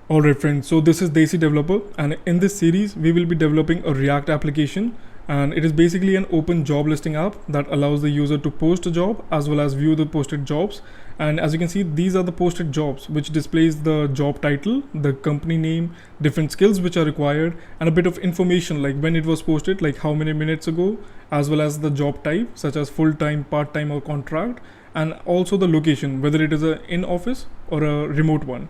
Alright friends, so this is Desi Developer, and in this series we will be developing a React application, and it is basically an open job listing app that allows the user to post a job as well as view the posted jobs. And as you can see, these are the posted jobs, which displays the job title, the company name, different skills which are required, and a bit of information like when it was posted, like how many minutes ago, as well as the job type such as full-time, part-time or contract, and also the location, whether it is a in-office or a remote one.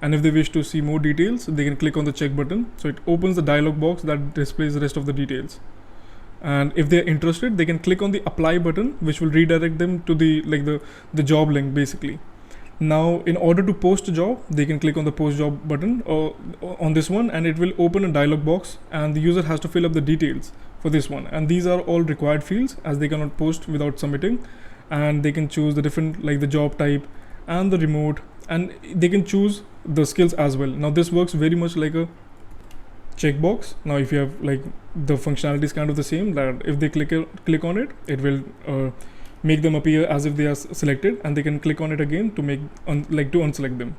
And if they wish to see more details, they can click on the check button, so it opens the dialog box that displays the rest of the details. And if they're interested, they can click on the apply button, which will redirect them to the job link basically. Now in order to post a job, they can click on the post job button or on this one, and it will open a dialog box, and the user has to fill up the details for this one, and these are all required fields as they cannot post without submitting. And they can choose the different, like the job type and the remote, and they can choose the skills as well. Now this works very much like a checkbox. Now if you have like the functionality is kind of the same, that if they click on it, it will make them appear as if they are selected, and they can click on it again to make to unselect them.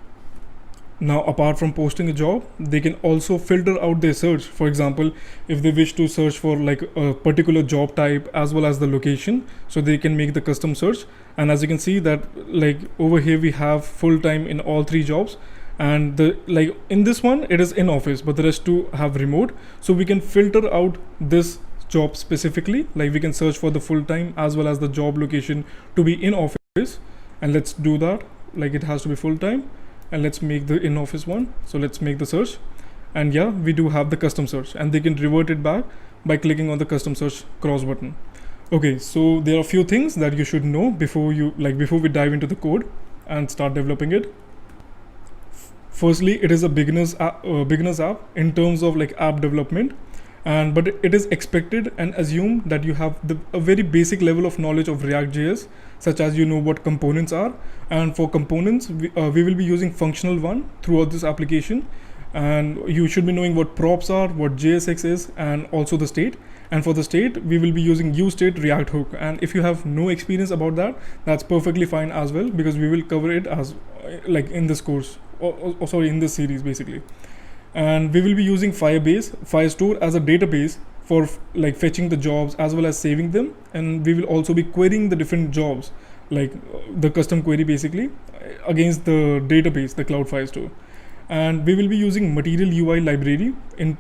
Now apart from posting a job, they can also filter out their search. For example, if they wish to search for like a particular job type as well as the location, so they can make the custom search. And as you can see that like over here we have full-time in all three jobs, and the like in this one it is in office, but the rest two have remote. So we can filter out this job specifically, like we can search for the full-time as well as the job location to be in office. And let's do that, like it has to be full-time, and let's make the in-office one. So let's make the search, and yeah, we do have the custom search, and they can revert it back by clicking on the custom search cross button. Okay, so there are a few things that you should know before we dive into the code and start developing it. Firstly, it is a beginner's app in terms of like app development, but it is expected and assumed that you have a very basic level of knowledge of React.js, such as you know what components are. And for components, we will be using functional one throughout this application, and you should be knowing what props are, what JSX is, and also the state. And for the state, we will be using useState React hook. And if you have no experience about that, that's perfectly fine as well, because we will cover it as like in this course, or sorry, in this series basically. And we will be using Firestore as a database for like fetching the jobs as well as saving them. And we will also be querying the different jobs, like the custom query basically, against the database, the Cloud Firestore. And we will be using Material UI library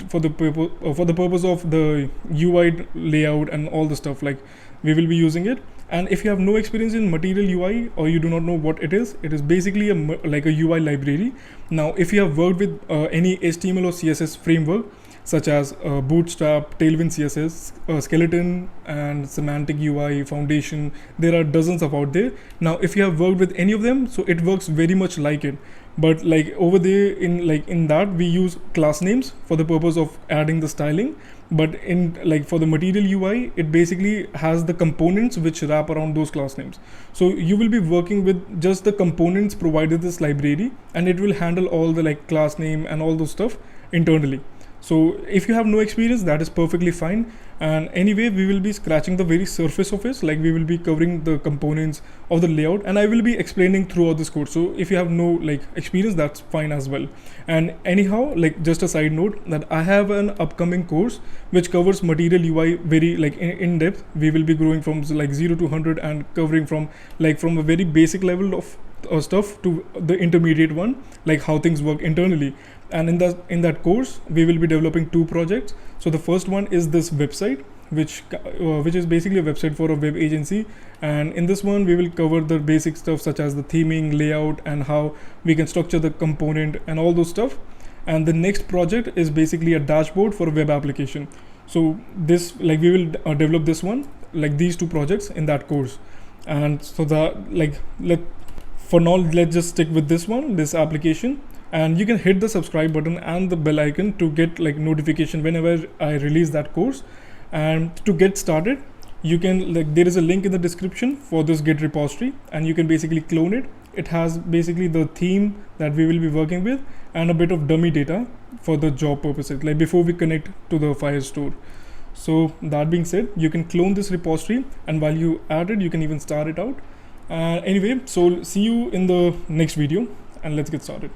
for the purpose of the UI layout and all the stuff. Like we will be using it. And if you have no experience in Material UI, or you do not know what it is basically like a UI library. Now if you have worked with any HTML or CSS framework, such as Bootstrap, Tailwind CSS, Skeleton, and Semantic UI, Foundation, there are dozens of out there. Now if you have worked with any of them, so it works very much like it. But like over there in that we use class names for the purpose of adding the styling. But in like for the Material UI, it basically has the components which wrap around those class names. So you will be working with just the components provided this library, and it will handle all the like class name and all those stuff internally. So if you have no experience, that is perfectly fine. And anyway, we will be scratching the very surface of it, like we will be covering the components of the layout, and I will be explaining throughout this code. So if you have no like experience, that's fine as well. And anyhow, like just a side note, that I have an upcoming course which covers Material UI very like in depth. We will be growing from like 0 to 100 and covering from a very basic level of stuff to the intermediate one, like how things work internally. And in that course, we will be developing two projects. So the first one is this website, which is basically a website for a web agency. And in this one, we will cover the basic stuff such as the theming, layout, and how we can structure the component and all those stuff. And the next project is basically a dashboard for a web application. So this, like we will develop this one, like these two projects in that course. And so for now, let's just stick with this application. And you can hit the subscribe button and the bell icon to get like notification whenever I release that course. And to get started, you can there is a link in the description for this Git repository, and you can basically clone it. It has basically the theme that we will be working with and a bit of dummy data for the job purposes, like before we connect to the Firestore. So that being said, you can clone this repository, and while you add it, you can even start it out. Anyway, so see you in the next video, and let's get started.